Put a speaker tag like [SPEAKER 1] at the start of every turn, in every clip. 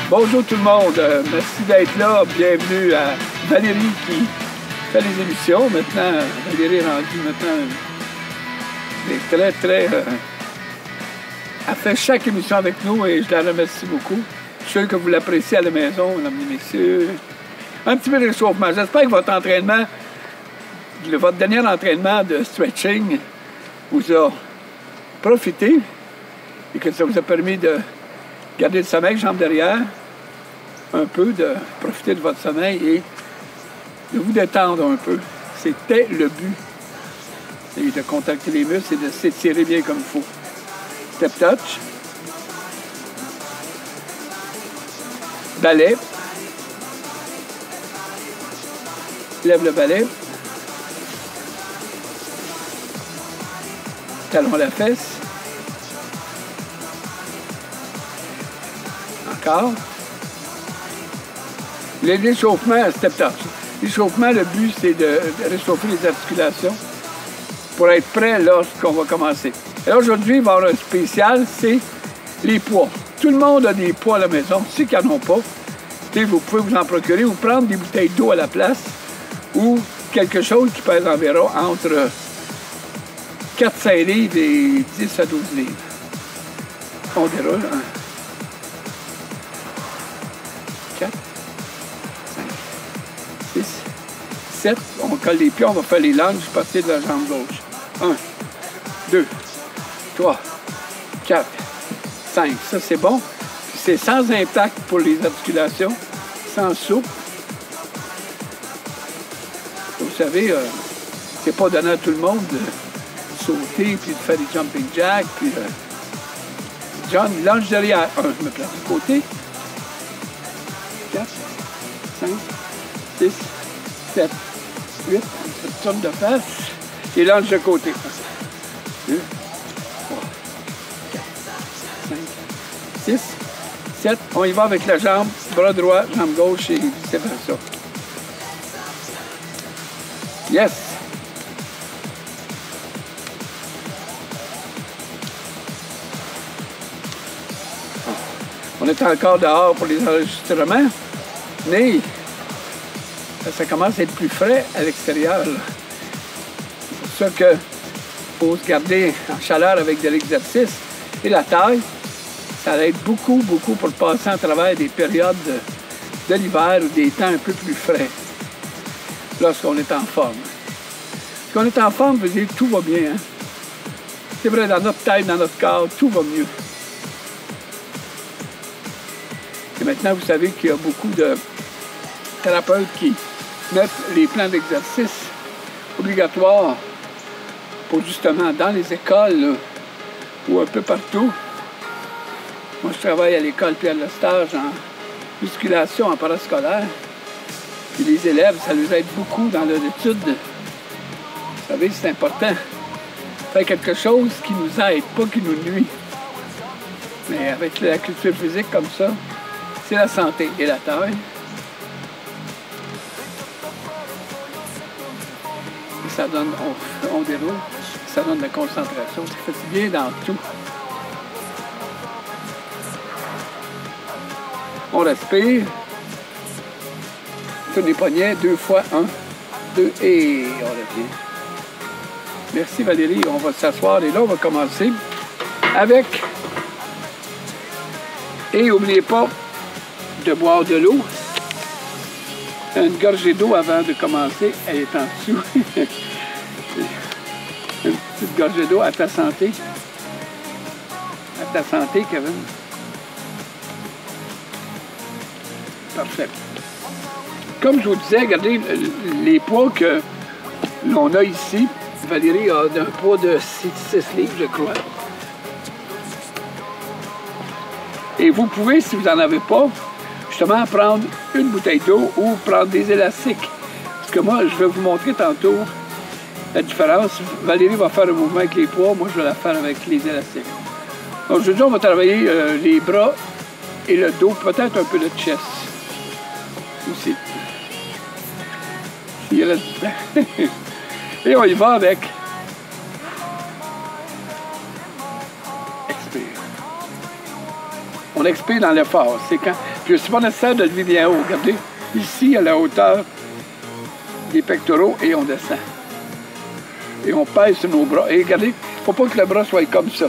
[SPEAKER 1] Bonjour tout le monde, merci d'être là. Bienvenue à Valérie qui fait les émissions. Maintenant, Valérie est rendue maintenant très... elle fait chaque émission avec nous et je la remercie beaucoup. Je suis sûr que vous l'appréciez à la maison, mesdames et messieurs. Un petit peu de réchauffement. J'espère que votre entraînement, votre dernier entraînement de stretching vous a profité et que ça vous a permis de garder le sommeil, jambes derrière, un peu, de profiter de votre sommeil et de vous détendre un peu. C'était le but. Et de contacter les muscles et de s'étirer bien comme il faut. Step touch. Balai. Lève le balai. Talon à la fesse. Encore. L'échauffement, step touch. L'échauffement, le but, c'est de réchauffer les articulations pour être prêt lorsqu'on va commencer. Et aujourd'hui, il va y avoir un spécial, c'est les poids. Tout le monde a des poids à la maison. Ceux qui n'en ont pas, vous pouvez vous en procurer ou prendre des bouteilles d'eau à la place ou quelque chose qui pèse environ entre 4-5 livres et 10 à 12 livres. On déroule. 4, 5, 6, 7. On colle les pieds, on va faire les lunges à partir de la jambe gauche. 1, 2, 3, 4, 5. Ça, c'est bon. C'est sans impact pour les articulations, sans souple. Vous savez, c'est pas donné à tout le monde de sauter, puis de faire des jumping jacks, puis John, lunge derrière. 1, je me place du côté. 4, 5, 6, 7, 8. On tourne de face. Et lunge de côté. 2, 3, 4, 5, 6, 7. On y va avec la jambe, bras droit, jambe gauche et vice-versa. Yes! On est encore dehors pour les enregistrements, mais ça commence à être plus frais à l'extérieur. C'est pour ça qu'il faut se garder en chaleur avec de l'exercice. Et la taille, ça aide beaucoup pour passer à travers des périodes de l'hiver ou des temps un peu plus frais lorsqu'on est en forme. Lorsqu'on est en forme, veut dire que tout va bien. Hein? C'est vrai, dans notre tête, dans notre corps, tout va mieux. Et maintenant, vous savez qu'il y a beaucoup de thérapeutes qui mettent les plans d'exercice obligatoires pour justement dans les écoles là, ou un peu partout. Moi, je travaille à l'école Pierre-Lestage en musculation en parascolaire. Et les élèves, ça les aide beaucoup dans leur étude. Vous savez, c'est important. Faire quelque chose qui nous aide, pas qui nous nuit. Mais avec la culture physique comme ça, c'est la santé et la taille. Et ça donne, on déroule, ça donne de la concentration. Ça fait bien dans tout. On respire. Tourne les poignets, 2 fois, 1, 2 et on revient. Merci Valérie, on va s'asseoir et là on va commencer avec, et n'oubliez pas de boire de l'eau, une gorgée d'eau avant de commencer, elle est en dessous. Une petite gorgée d'eau à ta santé. À ta santé, Kevin. Parfait. Comme je vous disais, regardez les poids que l'on a ici. Valérie a un poids de 6 livres, je crois. Et vous pouvez, si vous n'en avez pas, justement prendre une bouteille d'eau ou prendre des élastiques. Parce que moi, je vais vous montrer tantôt la différence. Valérie va faire un mouvement avec les poids, moi je vais la faire avec les élastiques. Donc aujourd'hui, on va travailler les bras et le dos, peut-être un peu le chest aussi. Il y a là-dedans. Et on y va avec. Expire. On expire dans l'effort. C'est quand Puis c'est pas nécessaire de lever bien haut. Regardez, ici, à la hauteur des pectoraux, et on descend. Et on pèse sur nos bras. Et regardez, il ne faut pas que le bras soit comme ça.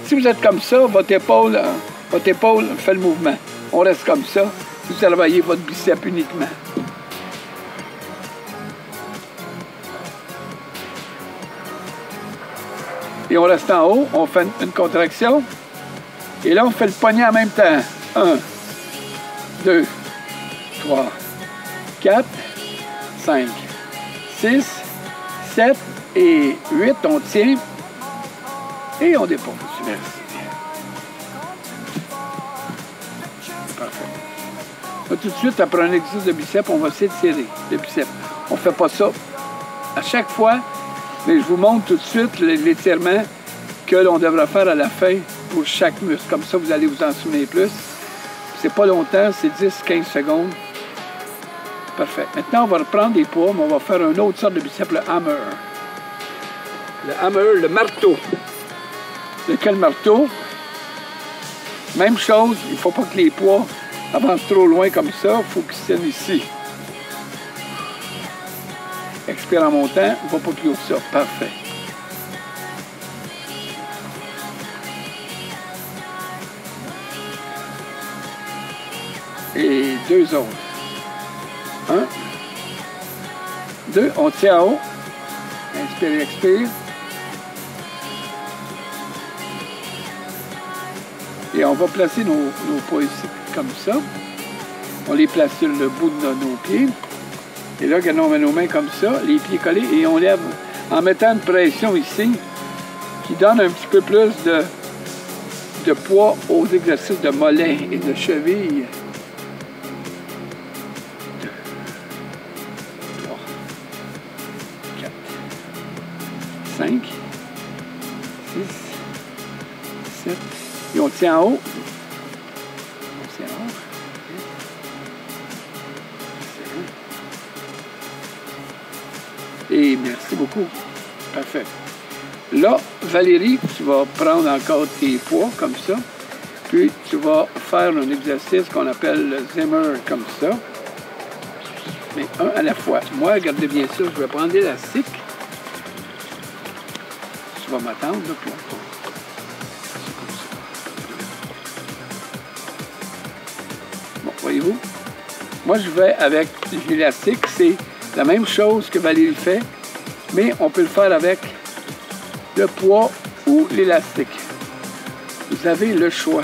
[SPEAKER 1] Si vous êtes comme ça, votre épaule fait le mouvement. On reste comme ça. Vous travaillez votre biceps uniquement. Et on reste en haut, on fait une contraction. Et là, on fait le poignet en même temps. 1, 2, 3, 4, 5, 6, 7 et 8. On tient et on dépose. Merci. Parfait. Là, tout de suite, après un exercice de biceps, on va s'étirer le biceps. On ne fait pas ça à chaque fois, mais je vous montre tout de suite l'étirement que l'on devra faire à la fin pour chaque muscle. Comme ça, vous allez vous en souvenir plus. C'est pas longtemps, c'est 10-15 secondes. Parfait. Maintenant, on va reprendre des poids, mais on va faire une autre sorte de biceps, le hammer. Le hammer, le marteau. Lequel marteau? Même chose, il ne faut pas que les poids avancent trop loin comme ça, il faut qu'ils tiennent ici. Expire en montant, il ne va pas plus haut que ça. Parfait. Et 2 autres. 1, 2, on tient en haut. Inspire, expire. Et on va placer nos poids ici, comme ça. On les place sur le bout de nos pieds. Et là, quand on met nos mains comme ça, les pieds collés, et on lève en mettant une pression ici, qui donne un petit peu plus de poids aux exercices de mollet et de cheville. 2, 3, 4, 5, 6, 7, et on tient en haut. On tient en haut. Et merci beaucoup. Parfait. Là, Valérie, tu vas prendre encore tes poids comme ça. Puis, tu vas faire un exercice qu'on appelle le Zimmer comme ça. Mais un à la fois. Moi, regardez bien ça, je vais prendre l'élastique. Tu vas m'attendre, là, puis on... Bon, voyez-vous? Moi, je vais avec l'élastique. C'est la même chose que Valérie fait, mais on peut le faire avec le poids ou l'élastique. Vous avez le choix.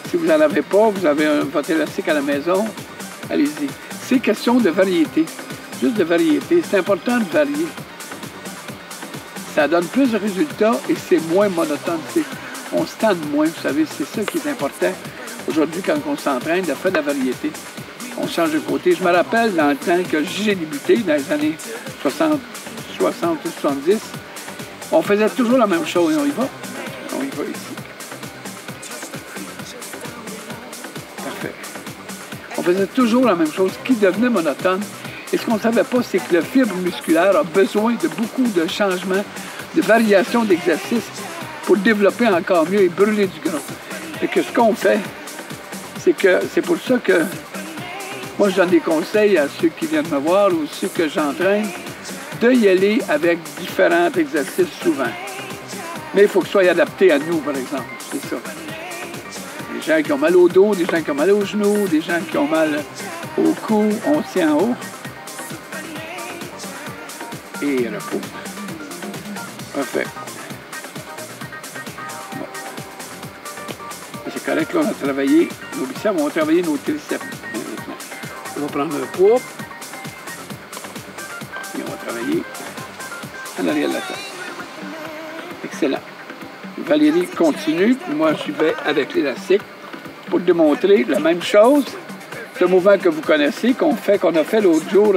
[SPEAKER 1] Si vous n'en avez pas, vous avez votre élastique à la maison, allez-y. C'est question de variété, juste de variété. C'est important de varier. Ça donne plus de résultats et c'est moins monotone. On se tente moins, vous savez, c'est ça qui est important. Aujourd'hui, quand on s'entraîne, de faire de la variété. On change de côté. Je me rappelle dans le temps que j'ai débuté, dans les années 60 ou 70, on faisait toujours la même chose. On y va? On y va ici. Parfait. On faisait toujours la même chose, qui devenait monotone. Et ce qu'on ne savait pas, c'est que le fibre musculaire a besoin de beaucoup de changements, de variations d'exercices pour développer encore mieux et brûler du gras. Et que ce qu'on fait, c'est pour ça que moi, je donne des conseils à ceux qui viennent me voir ou ceux que j'entraîne de y aller avec différents exercices souvent. Mais il faut que ce soit adapté à nous, par exemple. C'est ça. Des gens qui ont mal au dos, des gens qui ont mal aux genoux, des gens qui ont mal au cou, on tient en haut. Et repos. Parfait. Bon. C'est correct, là, on a travaillé nos biceps, on va travailler nos triceps. On va prendre un poids et on va travailler en arrière de la tête. Excellent. Valérie continue. Moi, je vais avec l'élastique pour démontrer la même chose. Ce mouvement que vous connaissez, qu'on a fait l'autre jour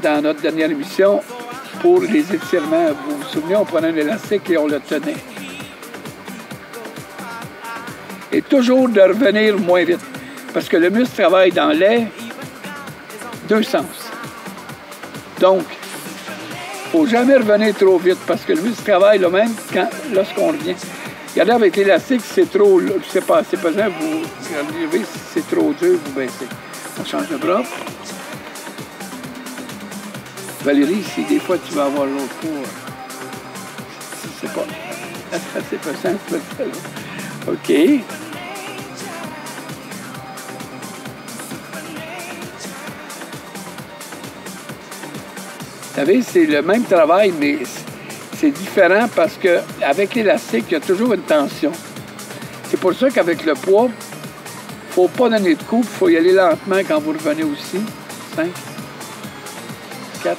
[SPEAKER 1] dans notre dernière émission pour les étirements. Vous vous souvenez, on prenait un élastique et on le tenait. Et toujours de revenir moins vite. Parce que le muscle travaille dans les deux sens. Donc, il ne faut jamais revenir trop vite parce que le muscle travaille là même lorsqu'on revient. Regardez, avec l'élastique, si c'est trop, c'est pas assez pesant, vous regardez, si c'est trop dur, vous baissez. On change de bras. Valérie, si des fois tu vas avoir l'autre pour, si c'est pas assez pesant, tu vas le faire. OK. Vous savez, c'est le même travail, mais c'est différent parce qu'avec l'élastique, il y a toujours une tension. C'est pour ça qu'avec le poids, il ne faut pas donner de coups, il faut y aller lentement quand vous revenez aussi. 5, 4,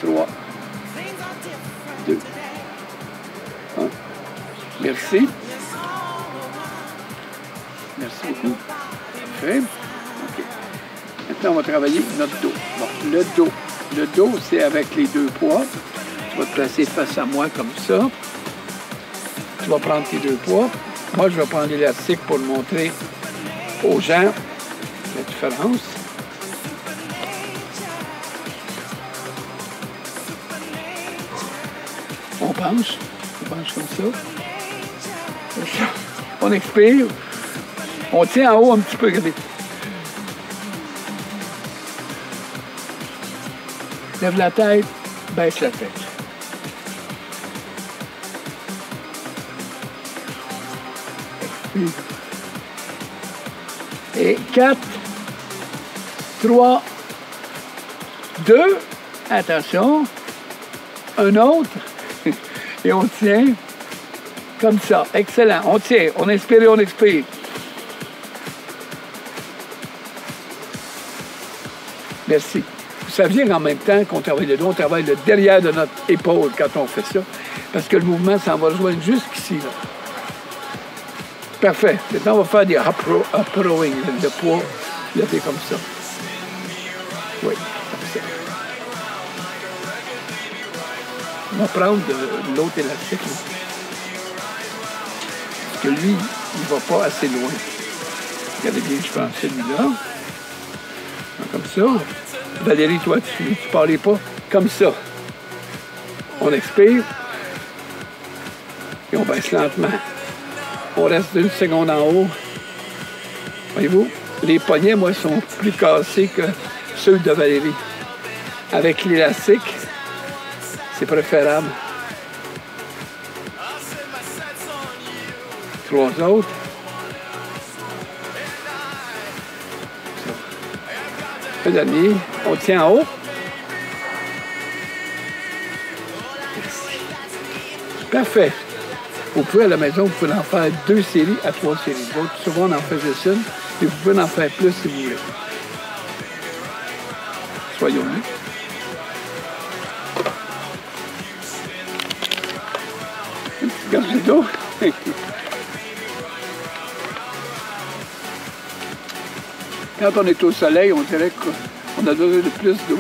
[SPEAKER 1] 3, 2, 1. Merci. Merci beaucoup. Parfait. OK. Maintenant, on va travailler notre dos. Bon, le dos. Le dos, c'est avec les deux poids. Tu vas te placer face à moi comme ça. Tu vas prendre tes deux poids. Moi, je vais prendre l'élastique pour montrer aux gens la différence. On penche comme ça. On expire. On tient en haut un petit peu, regardez. Lève la tête, baisse la tête. Et 4, 3, 2, attention, un autre, et on tient comme ça. Excellent, on tient, on inspire et on expire. Merci. Vous saviez qu'en même temps qu'on travaille le dos, on travaille le derrière de notre épaule quand on fait ça, parce que le mouvement s'en va rejoindre jusqu'ici. Là. Parfait. Maintenant, on va faire des up rowing, le poids levé comme ça. Oui, comme ça. On va prendre de l'autre élastique. Là. Parce que lui, il ne va pas assez loin. Regardez bien, je prends celui-là. Comme ça. Valérie, toi, tu ne parlais pas comme ça. On expire. Et on baisse lentement. On reste d'une seconde en haut. Voyez-vous, les poignets, moi, sont plus cassés que ceux de Valérie. Avec l'élastique, c'est préférable. 3 autres. Le dernier, on tient en haut. Merci. Parfait. Vous pouvez à la maison, vous pouvez en faire 2 séries à 3 séries. D'autres, souvent, on en fait juste une, et vous pouvez en faire plus si vous voulez. Soyons-nous. Une petite gorgée d'eau. Quand on est au soleil, on dirait qu'on a besoin de plus d'eau.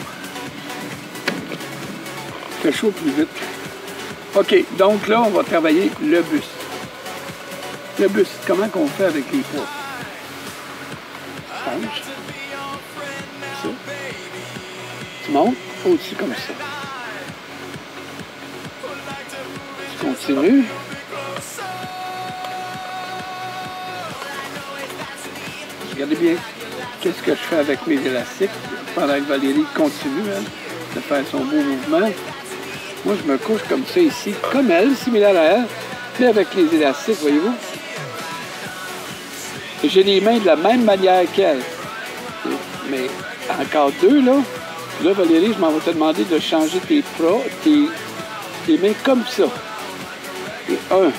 [SPEAKER 1] Il fait chaud plus vite. OK, donc là, on va travailler le buste. Le buste, comment qu'on fait avec les poids? Penche. Ça. Tu montes au-dessus comme ça. Tu continues. Regardez bien qu'est-ce que je fais avec mes élastiques pendant que Valérie continue de faire son beau mouvement. Moi, je me couche comme ça ici, comme elle, similaire à elle, mais avec les élastiques, voyez-vous. Et j'ai les mains de la même manière qu'elle. Mais encore 2, là. Là, Valérie, je m'en vais te demander de changer tes mains comme ça. Et 1.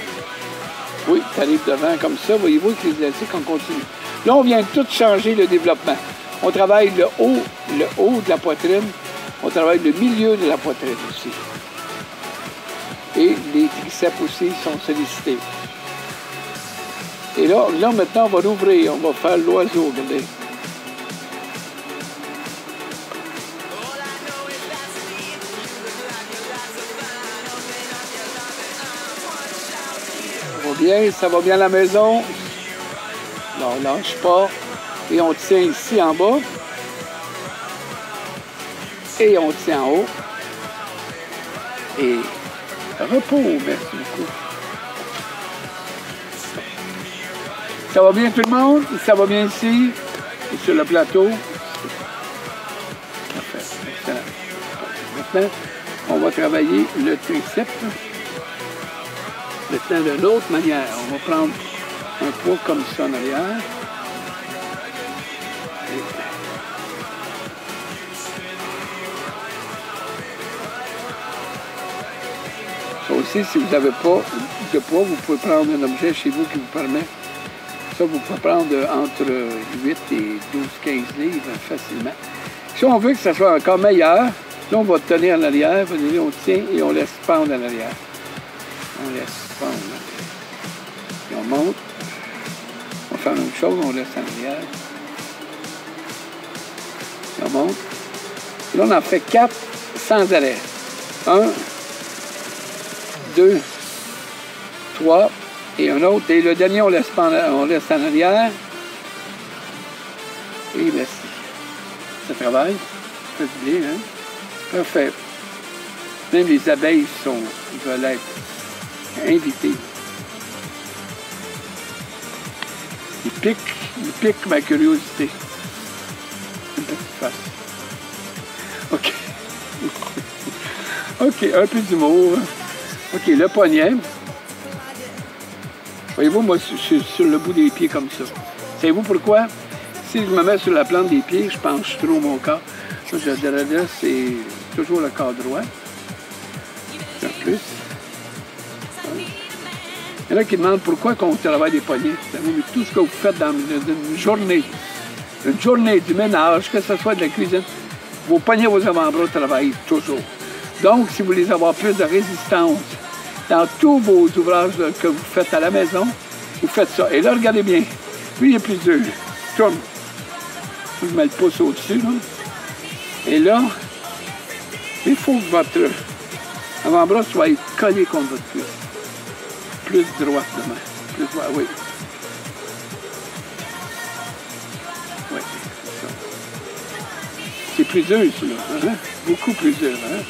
[SPEAKER 1] Oui, tu arrives devant comme ça, voyez-vous, avec les élastiques, on continue. Là, on vient de tout changer le développement. On travaille le haut de la poitrine. On travaille le milieu de la poitrine aussi. Et les triceps aussi sont sollicités. Et là, maintenant, on va l'ouvrir. On va faire l'oiseau, regardez. Ça va bien à la maison. Non, on ne lâche pas. Et on tient ici en bas. Et on tient en haut. Et repos, merci beaucoup. Ça va bien tout le monde? Ça va bien ici? Et sur le plateau? Parfait. Excellent. Maintenant, on va travailler le triceps. Maintenant, d'une autre manière. On va prendre un poids comme ça en arrière. Et ça aussi, si vous n'avez pas de poids, vous pouvez prendre un objet chez vous qui vous permet. Ça, vous pouvez prendre entre 8 et 12-15 livres facilement. Si on veut que ça soit encore meilleur, là, on va tenir en arrière, on tient et on laisse pendre en arrière. On laisse pendre. Et on monte. On fait la même chose, on laisse en arrière. Et on monte. Et là, on en fait 4 sans arrêt. 1, 2, 3 et un autre. Et le dernier, on laisse en arrière. Et merci. Ça travaille. Ça fait bien, hein? Parfait. Même les abeilles veulent être invitées. Ils piquent ma curiosité. Une petite face. OK. OK, un peu d'humour. OK, le poignet. Voyez-vous, moi, je suis sur le bout des pieds comme ça. Savez-vous pourquoi? Si je me mets sur la plante des pieds, je penche trop mon corps. Ça, je dirais là, c'est toujours le corps droit. En plus. Il y en a qui demandent pourquoi on travaille des poignets. Mais tout ce que vous faites dans une journée du ménage, que ce soit de la cuisine, vos poignets, vos avant-bras travaillent toujours. Donc, si vous voulez avoir plus de résistance dans tous vos ouvrages que vous faites à la maison, vous faites ça. Et là, regardez bien. Lui, il est plus dur. Tourne. Je mets le pouce au-dessus. Et là, il faut que votre avant-bras soit collé contre votre cuisse. Plus droite demain. Plus droite, oui. Oui, c'est ça. C'est plus dur, celui-là. Hein? Beaucoup plus dur. Hein?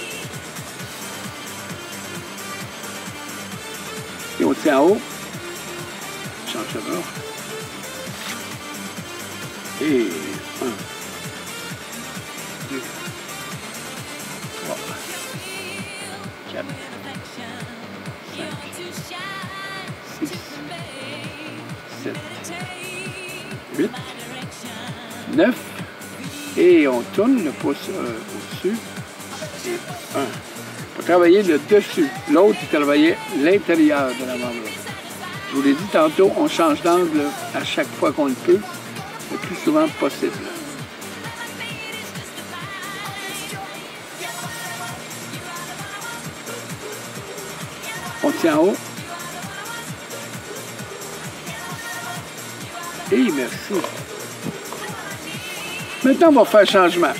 [SPEAKER 1] Et on tient en haut. Change de bras. Et 1, 2, 3, 4, 5, 6, 7, 8, 9. Et on tourne le pouce au-dessus. Et 1. Pour travailler le dessus. L'autre, il travaillait l'intérieur de l'avant-bras. Je vous l'ai dit tantôt, on change d'angle à chaque fois qu'on le peut, le plus souvent possible. On tient en haut. Et merci. Maintenant, on va faire un changement.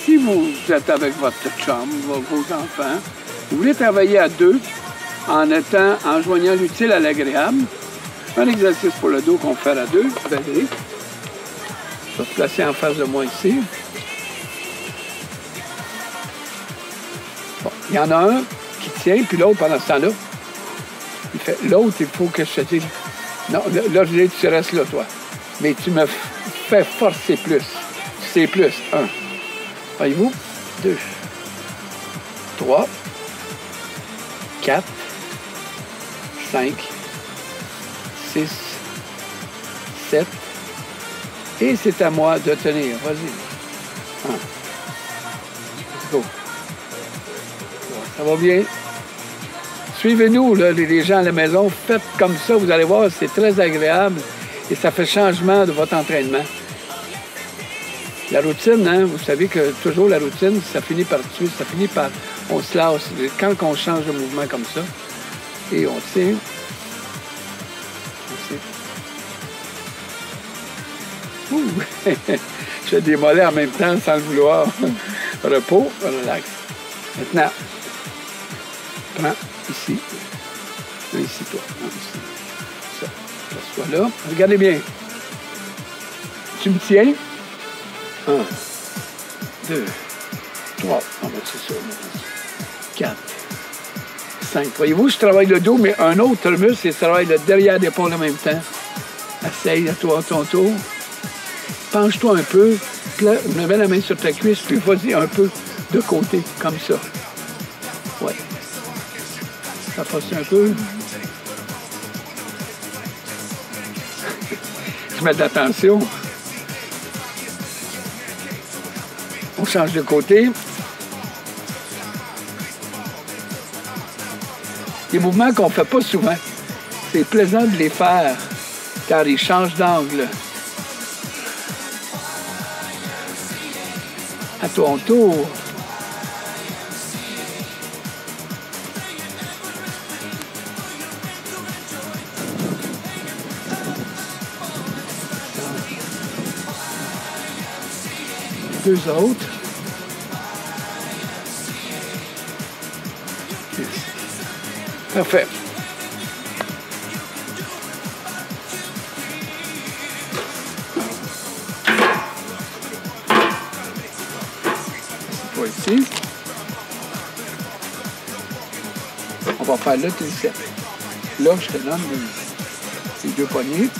[SPEAKER 1] Si vous êtes avec votre chum, vos enfants, vous voulez travailler à deux en joignant l'utile à l'agréable, un exercice pour le dos qu'on fait à deux. Valérie, je vais te placer en face de moi ici. Bon, il y en a un qui tient, puis l'autre, pendant ce temps-là, il fait, l'autre, il faut que je te dise, non, là, je dis, tu restes là, toi. Mais tu me fais forcer plus. C'est plus. 1. Voyez-vous? 2. 3. 4. 5. 6. 7. Et c'est à moi de tenir. Vas-y. 1. Let's go. Ça va bien? Suivez-nous, là, les gens à la maison. Faites comme ça. Vous allez voir, c'est très agréable. Et ça fait changement de votre entraînement. La routine, hein, vous savez que toujours la routine, ça finit par tuer, ça finit par... On se lasse. Quand on change de mouvement comme ça, et on tient. Je fais des mollets en même temps sans le vouloir. Repos, relax. Maintenant, prends ici. Ici, toi. Ici. Ça. Place-toi là. Regardez bien. Tu me tiens. 1, 2, 3, on va c'est ça. 4, 5. Voyez-vous, je travaille le dos, mais un autre muscle, je travaille le derrière d'épaule en même temps. Essaye à toi, à ton tour. Penche-toi un peu. Puis là, mets la main sur ta cuisse, puis vas-y un peu de côté, comme ça. Ouais. Ça passe un peu. Je mets de l'attention. On change de côté. Des mouvements qu'on ne fait pas souvent. C'est plaisant de les faire, car ils changent d'angle. À ton tour. Deux autres. Parfait. C'est pas ici. On va faire le triceps. Là, je te donne les deux poignées.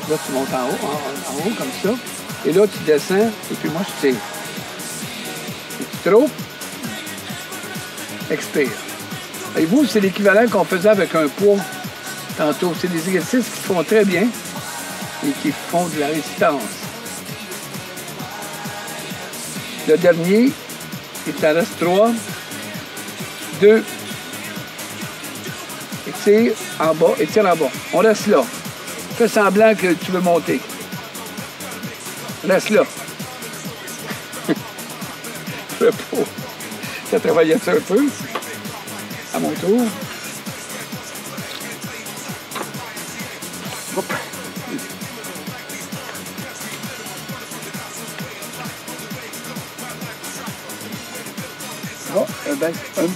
[SPEAKER 1] Là, tu montes en haut, comme ça. Et là, tu descends, et puis moi, je tire. Et tu trop. Expire. Et vous, c'est l'équivalent qu'on faisait avec un poids tantôt. C'est des exercices qui se font très bien et qui font de la résistance. Le dernier, il t'en reste 3, 2, étire en bas, étire en bas. On reste là. Fais semblant que tu veux monter. Reste là. Fais pas. Ça travaillait ça un peu. À mon tour. Hop. Oh, ben, un petit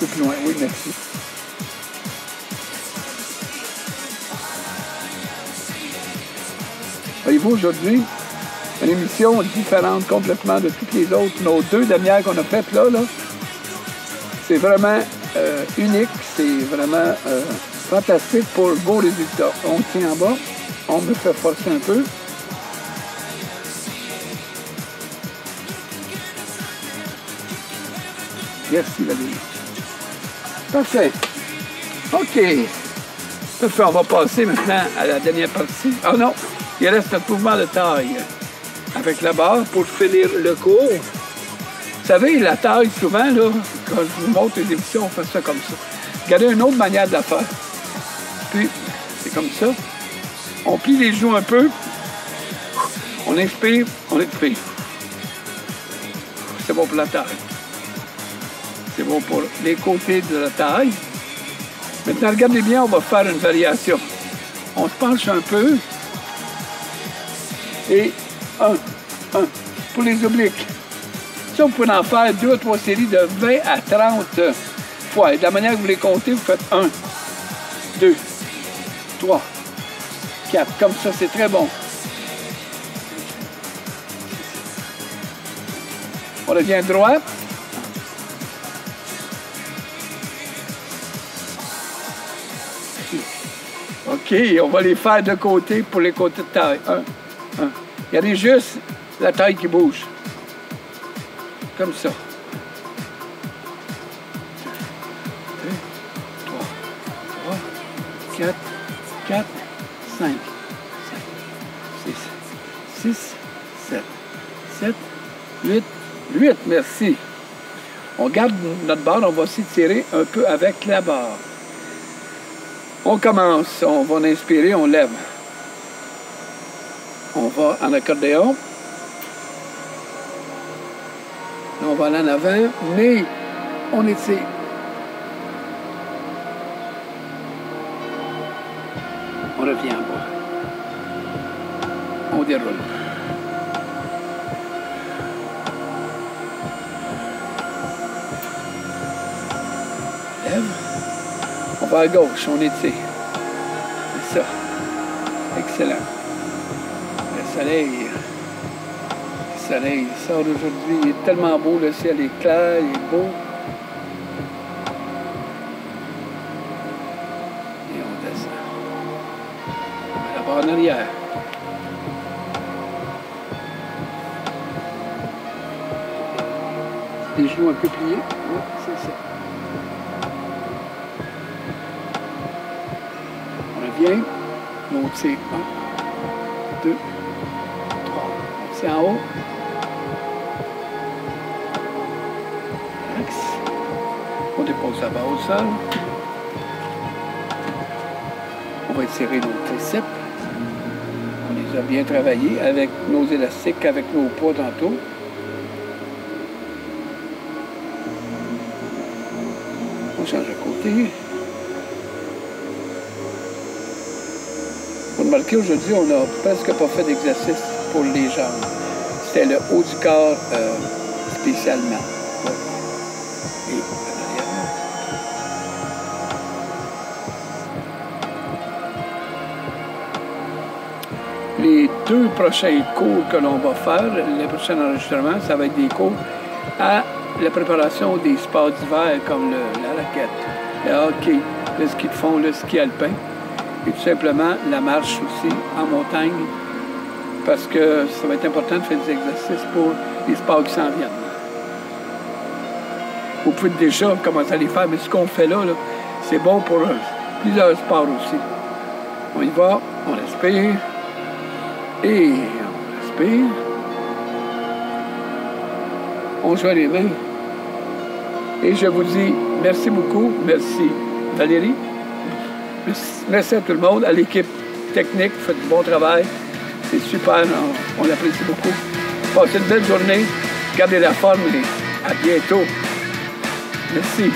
[SPEAKER 1] peu plus loin. Oui, merci. Voyez-vous, aujourd'hui, une émission différente complètement de toutes les autres. Nos 2 dernières qu'on a faites là, c'est vraiment unique, c'est vraiment fantastique pour beaux résultats. On tient en bas, on me fait forcer un peu. Merci Valérie. Parfait. OK. Parfait, on va passer maintenant à la dernière partie. Ah non, il reste notre mouvement de taille avec la barre pour finir le cours. Vous savez, la taille, souvent, là, quand je vous montre les émissions, on fait ça comme ça. Regardez une autre manière de la faire. Puis, c'est comme ça. On plie les genoux un peu. On inspire, on expire. C'est bon pour la taille. C'est bon pour les côtés de la taille. Maintenant, regardez bien, on va faire une variation. On se penche un peu. Et 1. Pour les obliques. Ça, vous pouvez en faire 2 à 3 séries de 20 à 30 fois. Et de la manière que vous les comptez, vous faites 1, 2, 3, 4. Comme ça, c'est très bon. On revient droit. OK, on va les faire de côté pour les côtés de taille. 1. Regardez juste la taille qui bouge. Comme ça. 2, 3, 4, 5, 6, 7, 8, merci. On garde notre barre, on va s'étirer un peu avec la barre. On commence, on va inspirer, on lève. On va en accordéon. On va aller en avant, mais on étire. On revient en bas. On déroule. Lève. On va à gauche, on étire. C'est ça. Excellent. Le soleil. Le soleil sort aujourd'hui. Il est tellement beau, le ciel est clair, il est beau. Et on descend. en arrière. Les genoux un peu pliés. Oui, c'est ça. On revient. Donc c'est 1, 2, 3. C'est en haut. Relax. On dépose la barre au sol. On va étirer nos triceps. On les a bien travaillés avec nos élastiques, avec nos poids tantôt. On change de côté. Vous remarquez, aujourd'hui, on n'a presque pas fait d'exercice pour les jambes. C'était le haut du corps spécialement. Ouais. Et en arrière. Les 2 prochains cours que l'on va faire, les prochains enregistrements, ça va être des cours à la préparation des sports d'hiver comme la raquette, le hockey, le ski de fond, le ski alpin et tout simplement la marche aussi en montagne parce que ça va être important de faire des exercices pour les sports qui s'en viennent. Vous pouvez déjà commencer à les faire, mais ce qu'on fait là c'est bon pour plusieurs sports aussi. On y va, on respire et on respire. On joint les mains. Et je vous dis merci beaucoup. Merci Valérie. Merci à tout le monde, à l'équipe technique. Vous faites du bon travail. C'est super. On apprécie beaucoup. Passez une belle journée. Gardez la forme et à bientôt. Merci.